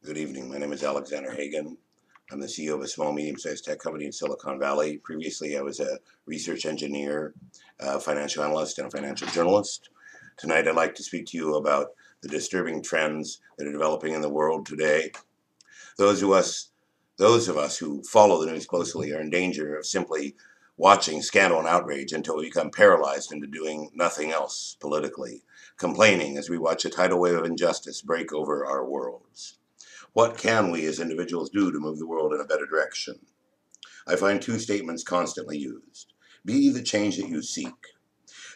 Good evening. My name is Alexander Hagan. I'm the CEO of a small, medium-sized tech company in Silicon Valley. Previously, I was a research engineer, financial analyst, and a financial journalist. Tonight, I'd like to speak to you about the disturbing trends that are developing in the world today. Those of us who follow the news closely are in danger of simply watching scandal and outrage until we become paralyzed into doing nothing else politically, complaining as we watch a tidal wave of injustice break over our worlds. What can we as individuals do to move the world in a better direction? I find two statements constantly used. Be the change that you seek.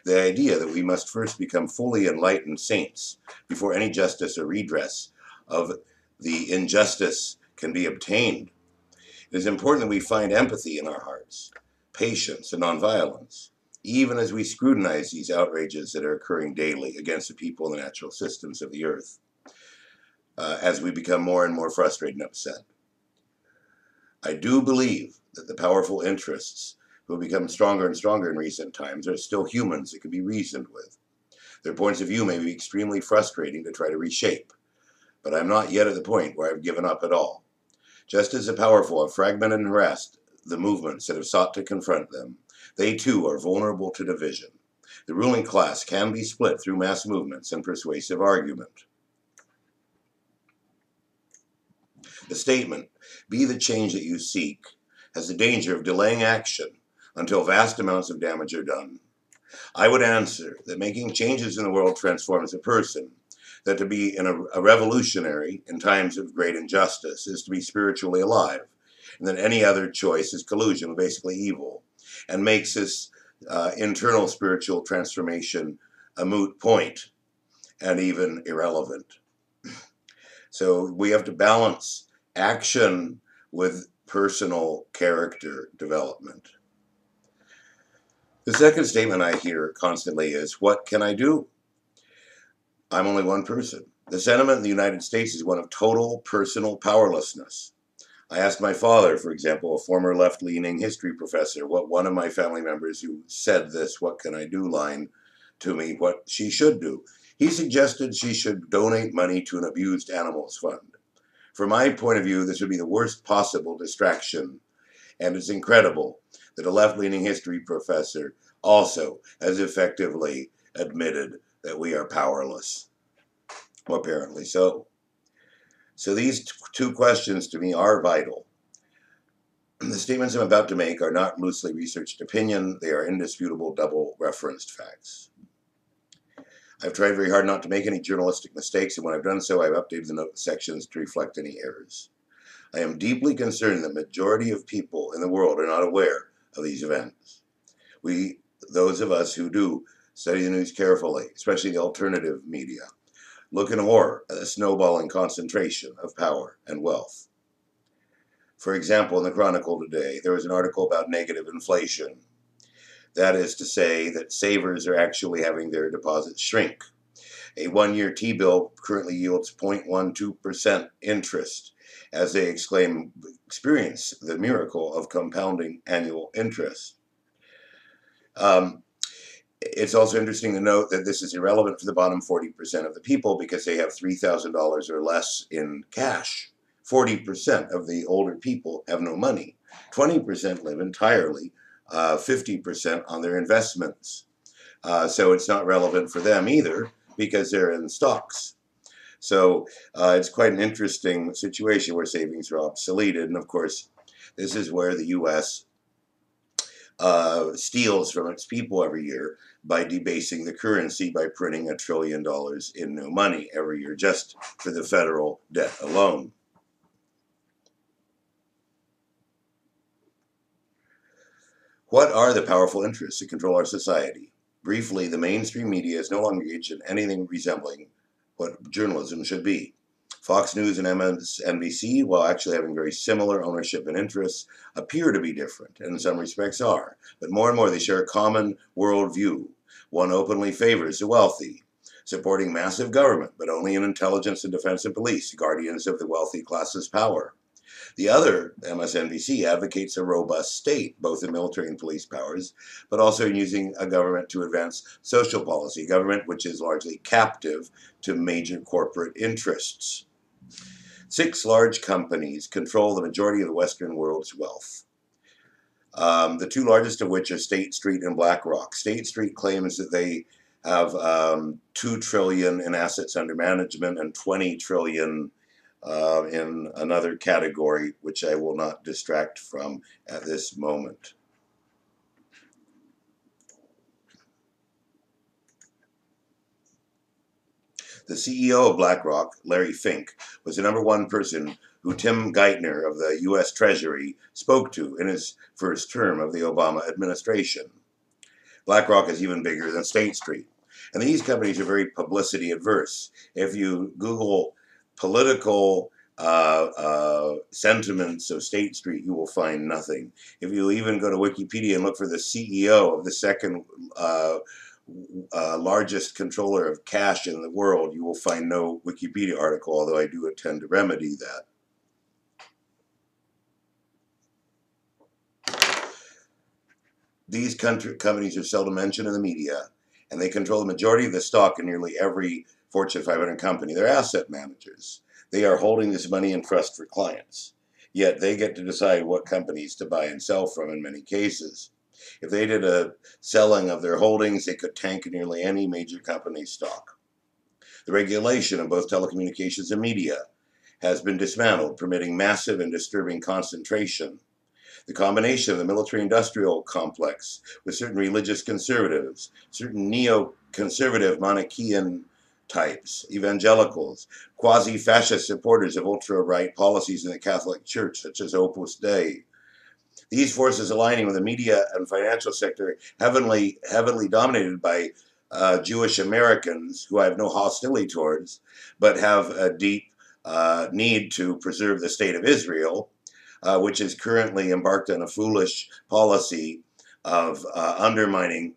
The idea that we must first become fully enlightened saints before any justice or redress of the injustice can be obtained. It is important that we find empathy in our hearts, patience and nonviolence, even as we scrutinize these outrages that are occurring daily against the people and the natural systems of the earth. As we become more and more frustrated and upset. I do believe that the powerful interests who have become stronger and stronger in recent times are still humans that can be reasoned with. Their points of view may be extremely frustrating to try to reshape, but I'm not yet at the point where I've given up at all. Just as the powerful have fragmented and harassed the movements that have sought to confront them, they too are vulnerable to division. The ruling class can be split through mass movements and persuasive argument. The statement, be the change that you seek, has the danger of delaying action until vast amounts of damage are done. I would answer that making changes in the world transforms a person, that to be a revolutionary in times of great injustice is to be spiritually alive, and that any other choice is collusion, basically evil, and makes this internal spiritual transformation a moot point and even irrelevant. So we have to balance action with personal character development. The second statement I hear constantly is, what can I do? I'm only one person. The sentiment in the United States is one of total personal powerlessness. I asked my father, for example, a former left-leaning history professor, what one of my family members who said this, what can I do line to me, what she should do. He suggested she should donate money to an abused animals fund. From my point of view, this would be the worst possible distraction, and it's incredible that a left-leaning history professor also has effectively admitted that we are powerless. Well, apparently so. So these two questions to me are vital. The statements I'm about to make are not loosely researched opinion, they are indisputable double-referenced facts. I've tried very hard not to make any journalistic mistakes, and when I've done so, I've updated the note sections to reflect any errors. I am deeply concerned that the majority of people in the world are not aware of these events. Those of us who do study the news carefully, especially the alternative media, look in horror at the snowballing concentration of power and wealth. For example, in the Chronicle today, there was an article about negative inflation. That is to say that savers are actually having their deposits shrink. A one-year T-bill currently yields 0.12% interest, as they experience the miracle of compounding annual interest. It's also interesting to note that this is irrelevant for the bottom 40% of the people because they have $3,000 or less in cash. 40% of the older people have no money. 20% live entirely 50% on their investments. So it's not relevant for them either because they're in stocks. So it's quite an interesting situation where savings are obsoleted. And of course, this is where the U.S. Steals from its people every year by debasing the currency by printing $1 trillion in new money every year just for the federal debt alone. What are the powerful interests that control our society? Briefly, the mainstream media is no longer engaged in anything resembling what journalism should be. Fox News and MSNBC, while actually having very similar ownership and interests, appear to be different, and in some respects are. But more and more they share a common worldview. One openly favors the wealthy, supporting massive government, but only in intelligence and defense and police, guardians of the wealthy class's power. The other, MSNBC, advocates a robust state, both in military and police powers, but also in using a government to advance social policy, government which is largely captive to major corporate interests. 6 large companies control the majority of the Western world's wealth. The 2 largest of which are State Street and BlackRock. State Street claims that they have $2 trillion in assets under management and $20 trillion in another category, which I will not distract from at this moment. The CEO of BlackRock, Larry Fink, was the #1 person who Tim Geithner of the U.S. Treasury spoke to in his first term of the Obama administration. BlackRock is even bigger than State Street. And these companies are very publicity adverse. If you Google political sentiments of State Street, you will find nothing. If you even go to Wikipedia and look for the CEO of the second largest controller of cash in the world, you will find no Wikipedia article, although I do intend to remedy that. These companies are seldom mentioned in the media, and they control the majority of the stock in nearly every Fortune 500 company. They're asset managers. They are holding this money in trust for clients, yet they get to decide what companies to buy and sell from in many cases. If they did a selling of their holdings, they could tank nearly any major company's stock. The regulation of both telecommunications and media has been dismantled, permitting massive and disturbing concentration. The combination of the military-industrial complex with certain religious conservatives, certain neo-conservative Manichaean types, evangelicals, quasi-fascist supporters of ultra-right policies in the Catholic Church, such as Opus Dei. These forces aligning with the media and financial sector heavily dominated by Jewish Americans, who I have no hostility towards, but have a deep need to preserve the state of Israel, which is currently embarked on a foolish policy of undermining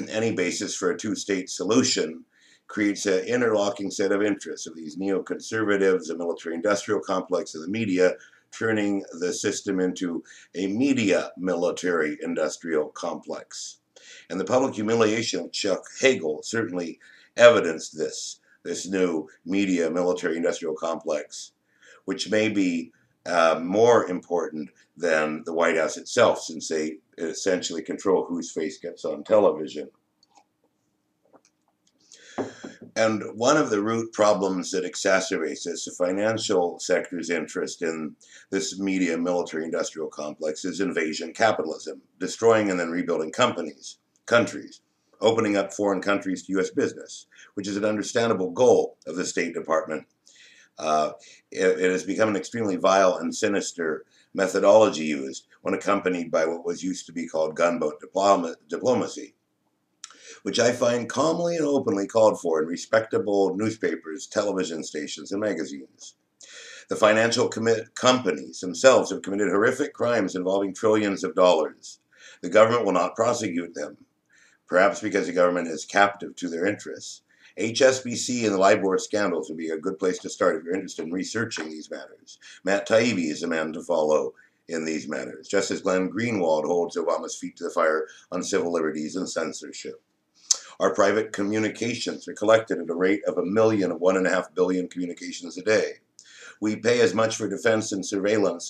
any basis for a two-state solution, creates an interlocking set of interests of these neoconservatives, the military-industrial complex, of the media, turning the system into a media military-industrial complex. And the public humiliation of Chuck Hagel certainly evidenced this new media military-industrial complex, which may be more important than the White House itself, since they essentially control whose face gets on television. And one of the root problems that exacerbates this, the financial sector's interest in this media military-industrial complex, is invasion capitalism, destroying and then rebuilding countries, opening up foreign countries to U.S. business, which is an understandable goal of the State Department. It has become an extremely vile and sinister methodology used when accompanied by what was used to be called gunboat diplomacy, which I find calmly and openly called for in respectable newspapers, television stations, and magazines. The financial companies themselves have committed horrific crimes involving trillions of dollars. The government will not prosecute them, perhaps because the government is captive to their interests. HSBC and the LIBOR scandals would be a good place to start if you're interested in researching these matters. Matt Taibbi is a man to follow in these matters, just as Glenn Greenwald holds Obama's feet to the fire on civil liberties and censorship. Our private communications are collected at a rate of 1.5 billion communications a day. We pay as much for defense and surveillance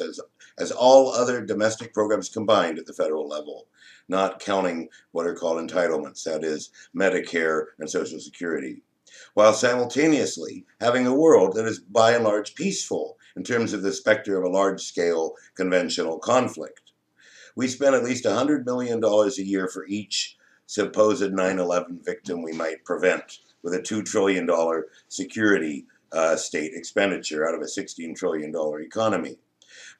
as all other domestic programs combined at the federal level, not counting what are called entitlements, that is, Medicare and Social Security, while simultaneously having a world that is by and large peaceful in terms of the specter of a large-scale conventional conflict. We spend at least $100 million a year for each supposed 9/11 victim we might prevent, with a $2 trillion security state expenditure out of a $16 trillion economy.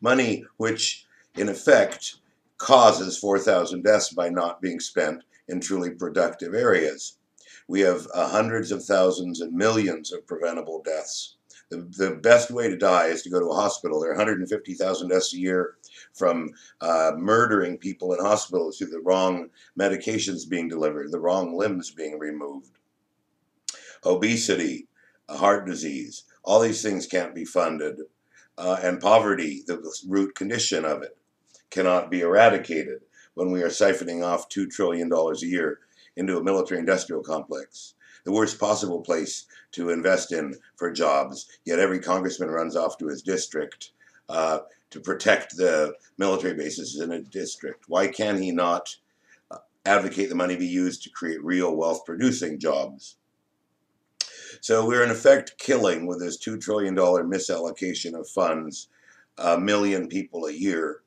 Money which, in effect, causes 4,000 deaths by not being spent in truly productive areas. We have hundreds of thousands and millions of preventable deaths. The best way to die is to go to a hospital. There are 150,000 deaths a year from murdering people in hospitals through the wrong medications being delivered, the wrong limbs being removed. Obesity, heart disease, all these things can't be funded. And poverty, the root condition of it, cannot be eradicated when we are siphoning off $2 trillion a year into a military-industrial complex. the worst possible place to invest in for jobs, yet every congressman runs off to his district to protect the military bases in a district. Why can he not advocate the money be used to create real wealth-producing jobs? So we're in effect killing, with this $2 trillion misallocation of funds, 1 million people a year,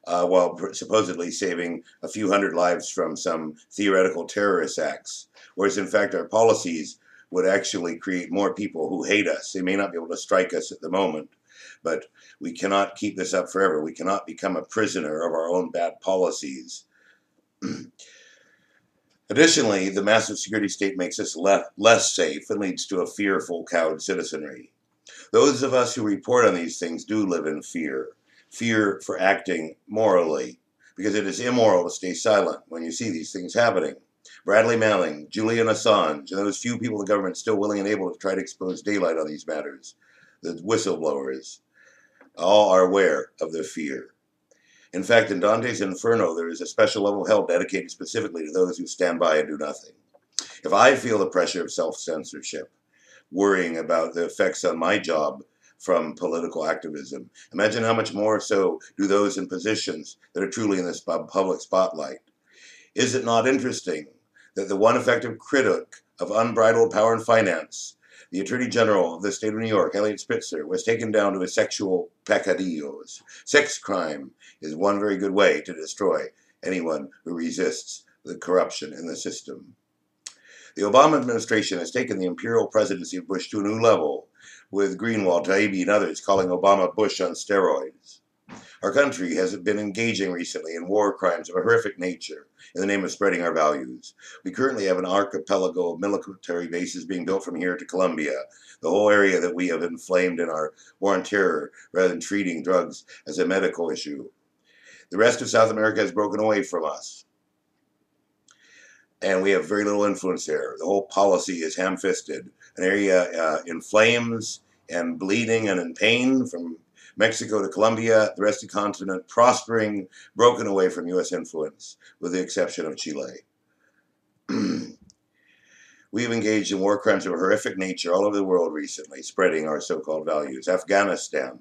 while supposedly saving a few hundred lives from some theoretical terrorist acts. Whereas in fact our policies would actually create more people who hate us. They may not be able to strike us at the moment, but we cannot keep this up forever. We cannot become a prisoner of our own bad policies. Additionally, the massive security state makes us less safe and leads to a fearful, cowed citizenry. Those of us who report on these things do live in fear. Fear for acting morally, because it is immoral to stay silent when you see these things happening. Bradley Manning, Julian Assange, and those few people in the government still willing and able to try to expose daylight on these matters, the whistleblowers, all are aware of the fear. In fact, in Dante's Inferno, there is a special level of hell dedicated specifically to those who stand by and do nothing. If I feel the pressure of self-censorship, worrying about the effects on my job from political activism, imagine how much more so do those in positions that are truly in this public spotlight. Is it not interesting that the one effective critic of unbridled power and finance, the Attorney General of the state of New York, Eliot Spitzer, was taken down to his sexual peccadillos? Sex crime is one very good way to destroy anyone who resists the corruption in the system. The Obama administration has taken the imperial presidency of Bush to a new level, with Greenwald, Taibbi, and others calling Obama Bush on steroids. Our country has been engaging recently in war crimes of a horrific nature in the name of spreading our values. We currently have an archipelago of military bases being built from here to Colombia, the whole area that we have inflamed in our war on terror rather than treating drugs as a medical issue. The rest of South America has broken away from us, and we have very little influence there. The whole policy is ham-fisted. An area in flames and bleeding and in pain from Mexico to Colombia, the rest of the continent prospering, broken away from U.S. influence, with the exception of Chile. We have engaged in war crimes of a horrific nature all over the world recently, spreading our so-called values. Afghanistan,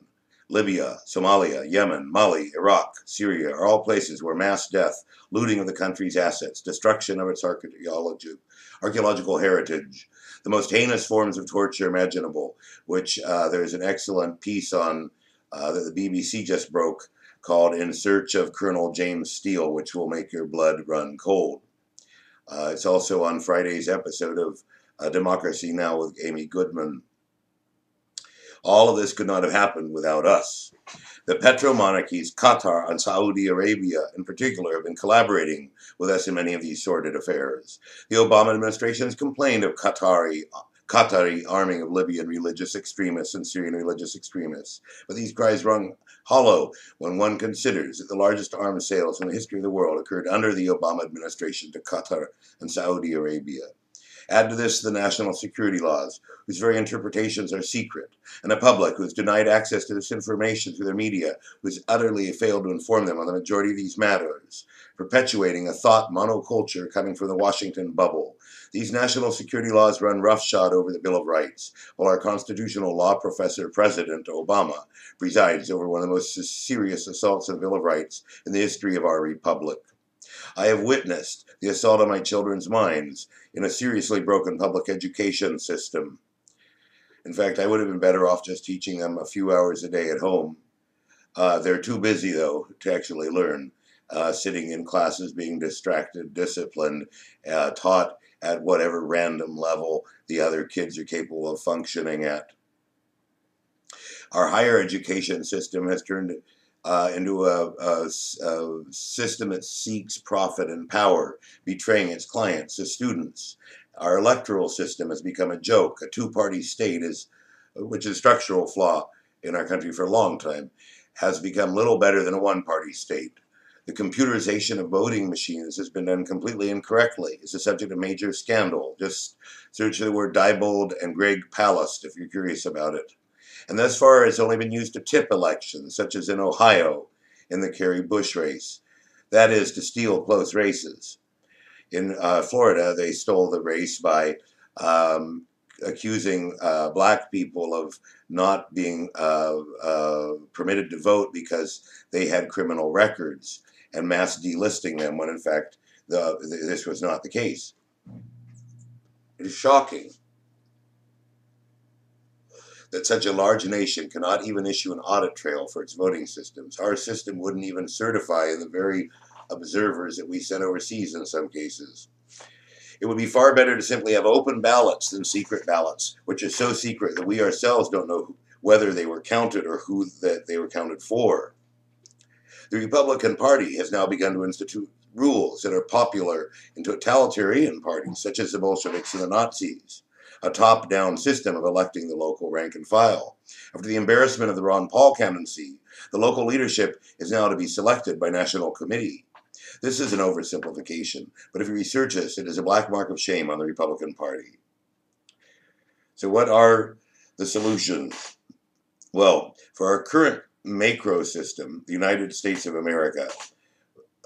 Libya, Somalia, Yemen, Mali, Iraq, Syria are all places where mass death, looting of the country's assets, destruction of its archaeological heritage, the most heinous forms of torture imaginable, which there's an excellent piece on that the BBC just broke called In Search of Colonel James Steele, which will make your blood run cold. It's also on Friday's episode of Democracy Now! With Amy Goodman. All of this could not have happened without us. The petromonarchies, Qatar and Saudi Arabia in particular, have been collaborating with us in many of these sordid affairs. The Obama administration has complained of Qatari arming of Libyan religious extremists and Syrian religious extremists. But these cries rung hollow when one considers that the largest arms sales in the history of the world occurred under the Obama administration to Qatar and Saudi Arabia. Add to this the national security laws, whose very interpretations are secret, and a public who is denied access to this information through their media, who has utterly failed to inform them on the majority of these matters, perpetuating a thought monoculture coming from the Washington bubble. These national security laws run roughshod over the Bill of Rights, while our constitutional law professor, President Obama, presides over one of the most serious assaults on the Bill of Rights in the history of our republic. I have witnessed the assault on my children's minds in a seriously broken public education system. In fact, I would have been better off just teaching them a few hours a day at home. They're too busy, though, to actually learn, sitting in classes, being distracted, disciplined, taught at whatever random level the other kids are capable of functioning at. Our higher education system has turned into a system that seeks profit and power, betraying its clients, the students. Our electoral system has become a joke. A two-party state, which is a structural flaw in our country for a long time, has become little better than a one-party state. The computerization of voting machines has been done completely incorrectly. It's the subject of major scandal. Just search the word Diebold and Greg Palast if you're curious about it. And thus far, it's only been used to tip elections, such as in Ohio in the Kerry-Bush race. That is, to steal close races. In Florida, they stole the race by accusing black people of not being permitted to vote because they had criminal records and mass delisting them when in fact this was not the case. It is shocking that such a large nation cannot even issue an audit trail for its voting systems. Our system wouldn't even certify the very observers that we send overseas in some cases. It would be far better to simply have open ballots than secret ballots, which are so secret that we ourselves don't know whether they were counted or who that they were counted for. The Republican Party has now begun to institute rules that are popular in totalitarian parties, such as the Bolsheviks and the Nazis. A top-down system of electing the local rank and file. After the embarrassment of the Ron Paul candidacy, the local leadership is now to be selected by national committee. This is an oversimplification, but if you research this, it is a black mark of shame on the Republican Party. So what are the solutions? Well, for our current macro system, the United States of America,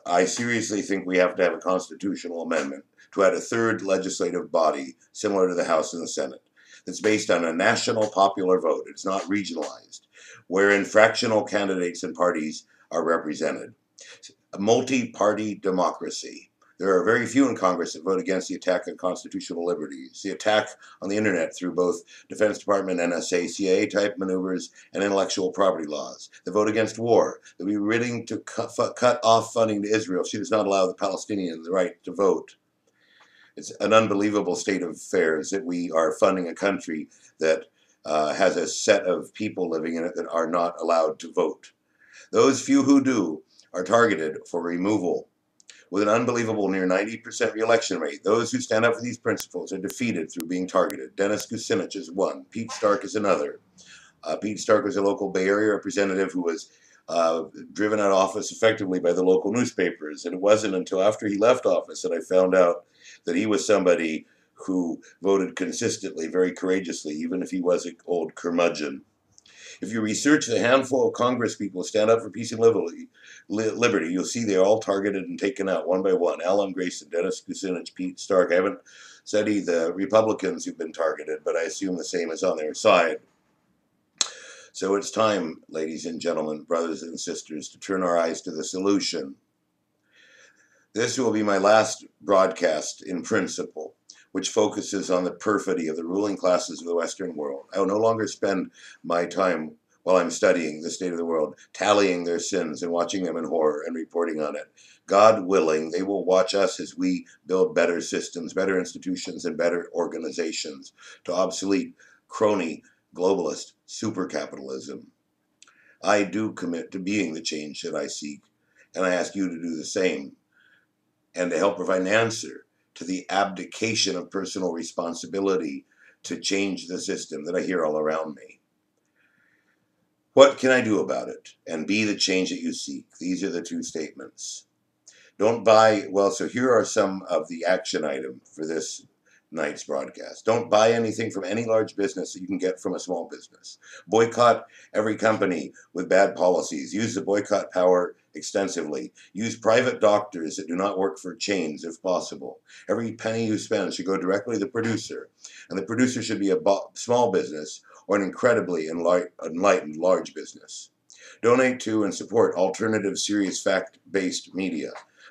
I seriously think we have to have a constitutional amendment to add a third legislative body similar to the House and the Senate that's based on a national popular vote. It's not regionalized, wherein fractional candidates and parties are represented. A multi-party democracy. There are very few in Congress that vote against the attack on constitutional liberties, the attack on the internet through both Defense Department, NSA, CIA-type maneuvers, and intellectual property laws, the vote against war, that we were willing to cut off funding to Israel if she does not allow the Palestinians the right to vote. It's an unbelievable state of affairs that we are funding a country that has a set of people living in it that are not allowed to vote. Those few who do are targeted for removal. With an unbelievable near 90% re-election rate, those who stand up for these principles are defeated through being targeted. Dennis Kucinich is one. Pete Stark is another. Pete Stark was a local Bay Area representative who was driven out of office effectively by the local newspapers. And it wasn't until after he left office that I found out that he was somebody who voted consistently, very courageously, even if he was an old curmudgeon. If you research the handful of Congress people who stand up for peace and liberty, you'll see they're all targeted and taken out one by one. Alan Grayson, Dennis Kucinich, Pete Stark. I haven't studied the Republicans who've been targeted, but I assume the same is on their side. So it's time, ladies and gentlemen, brothers and sisters, to turn our eyes to the solution. This will be my last broadcast in principle, which focuses on the perfidy of the ruling classes of the Western world. I will no longer spend my time while I'm studying the state of the world, tallying their sins and watching them in horror and reporting on it. God willing, they will watch us as we build better systems, better institutions, and better organizations to obsolete, crony, globalist supercapitalism. I do commit to being the change that I seek, and I ask you to do the same, and to help provide an answer to the abdication of personal responsibility to change the system that I hear all around me. What can I do about it and be the change that you seek? These are the two statements. Don't buy, well, so here are some of the action items for this night's broadcast. Don't buy anything from any large business that you can get from a small business. Boycott every company with bad policies. Use the boycott power extensively. Use private doctors that do not work for chains if possible. Every penny you spend should go directly to the producer, and the producer should be a small business or an incredibly enlightened large business. Donate to and support alternative, serious, fact-based media.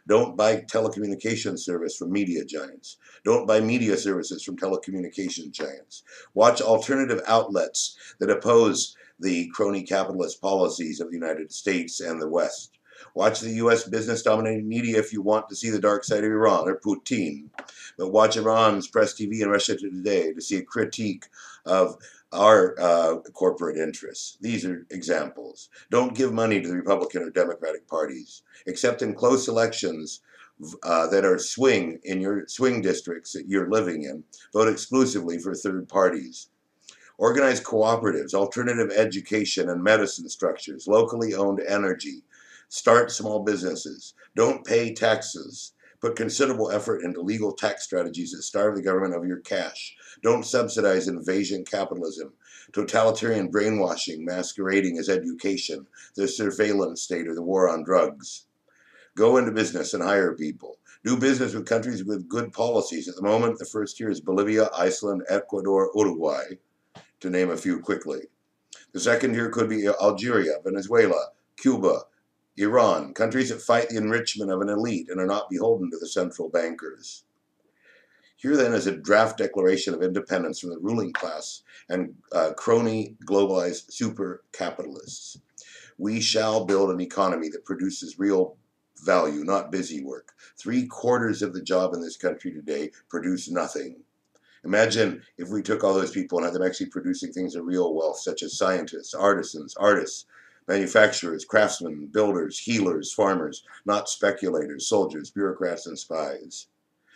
Don't buy telecommunication service from media giants. Don't buy media services from telecommunication giants. Watch alternative outlets that oppose the crony capitalist policies of the United States and the West. Watch the U.S. business-dominated media if you want to see the dark side of Iran or Putin. But watch Iran's Press TV and Russia Today to see a critique of our corporate interests. These are examples. Don't give money to the Republican or Democratic parties, except in close elections that are swing in your swing districts that you're living in. Vote exclusively for third parties. Organize cooperatives, alternative education and medicine structures, locally owned energy. Start small businesses. Don't pay taxes. Put considerable effort into legal tax strategies that starve the government of your cash. Don't subsidize invasion capitalism, totalitarian brainwashing masquerading as education, the surveillance state, or the war on drugs. Go into business and hire people. Do business with countries with good policies. At the moment, the first tier is Bolivia, Iceland, Ecuador, Uruguay, to name a few quickly. The second tier could be Algeria, Venezuela, Cuba, Iran, countries that fight the enrichment of an elite and are not beholden to the central bankers. Here then is a draft declaration of independence from the ruling class and crony globalized super capitalists. We shall build an economy that produces real value, not busy work. 3/4 of the job in this country today produce nothing. Imagine if we took all those people and had them actually producing things of real wealth, such as scientists, artists, manufacturers, craftsmen, builders, healers, farmers, not speculators, soldiers, bureaucrats, and spies.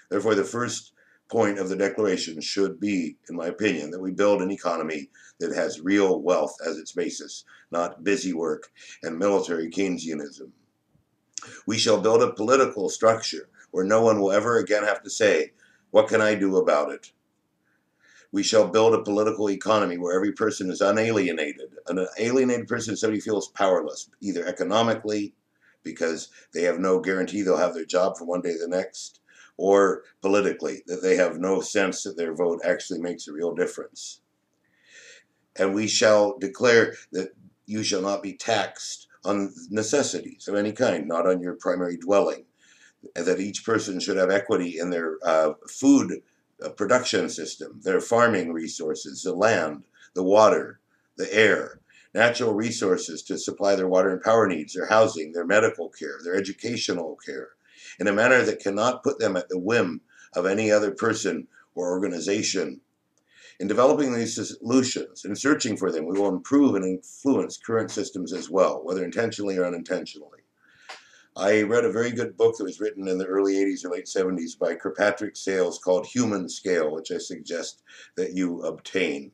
Therefore, the first point of the declaration should be, in my opinion, that we build an economy that has real wealth as its basis, not busy work and military Keynesianism. We shall build a political structure where no one will ever again have to say, "What can I do about it?" We shall build a political economy where every person is unalienated. An alienated person is somebody who feels powerless, either economically, because they have no guarantee they'll have their job from one day to the next, or politically, that they have no sense that their vote actually makes a real difference. And we shall declare that you shall not be taxed on necessities of any kind, not on your primary dwelling, and that each person should have equity in their food production system, their farming resources, the land, the water, the air, natural resources to supply their water and power needs, their housing, their medical care, their educational care, in a manner that cannot put them at the whim of any other person or organization. In developing these solutions and searching for them, we will improve and influence current systems as well, whether intentionally or unintentionally. I read a very good book that was written in the early 80s or late 70s by Kirkpatrick Sales called Human Scale, which I suggest that you obtain.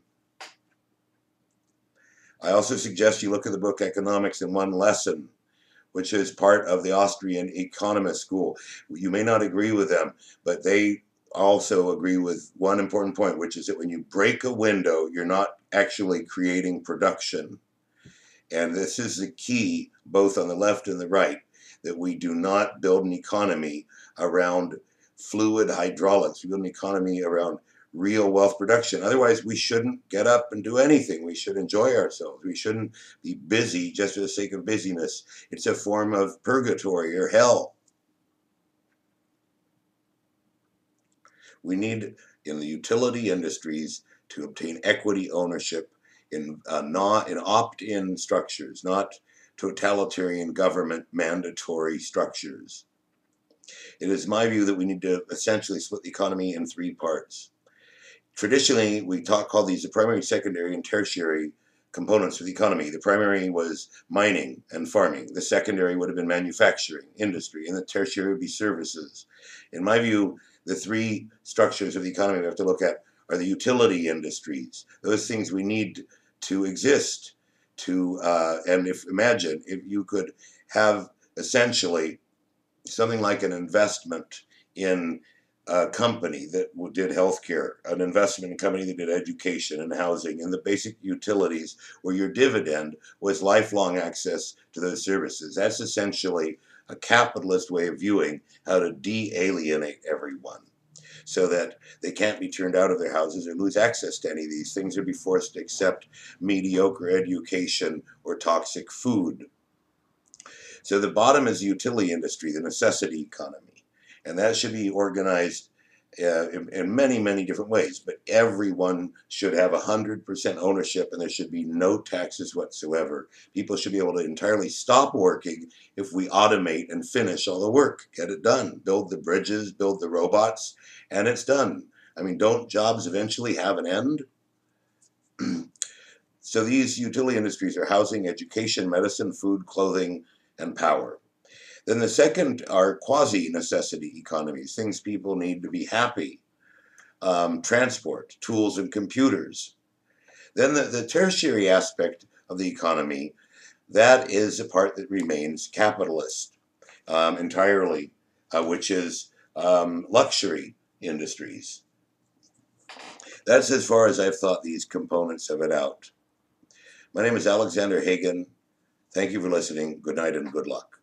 I also suggest you look at the book Economics in One Lesson, which is part of the Austrian economist school. You may not agree with them, but they also agree with one important point, which is that when you break a window, you're not actually creating production. And this is the key, both on the left and the right, that we do not build an economy around fluid hydraulics. We build an economy around real wealth production. Otherwise, we shouldn't get up and do anything. We should enjoy ourselves. We shouldn't be busy just for the sake of busyness. It's a form of purgatory or hell. We need, in the utility industries, to obtain equity ownership in opt-in structures, not totalitarian government mandatory structures. It is my view that we need to essentially split the economy in 3 parts. Traditionally, we call these the primary, secondary, and tertiary components of the economy. The primary was mining and farming. The secondary would have been manufacturing, industry, and the tertiary would be services. In my view, the 3 structures of the economy we have to look at are the utility industries, those things we need to exist to, and imagine if you could have essentially something like an investment in a company that did healthcare, an investment in a company that did education and housing and the basic utilities, where your dividend was lifelong access to those services. That's essentially a capitalist way of viewing how to de-alienate everyone so that they can't be turned out of their houses or lose access to any of these things or be forced to accept mediocre education or toxic food. So the bottom is the utility industry, the necessity economy. And that should be organized in many, many different ways. But everyone should have 100% ownership and there should be no taxes whatsoever. People should be able to entirely stop working if we automate and finish all the work. Get it done. Build the bridges, build the robots, and it's done. I mean, don't jobs eventually have an end? So these utility industries are housing, education, medicine, food, clothing, and power. Then the second are quasi-necessity economies, things people need to be happy, transport, tools, and computers. Then the tertiary aspect of the economy, that is the part that remains capitalist entirely, which is luxury industries. That's as far as I've thought these components of it out. My name is Alexander Hagen. Thank you for listening. Good night and good luck.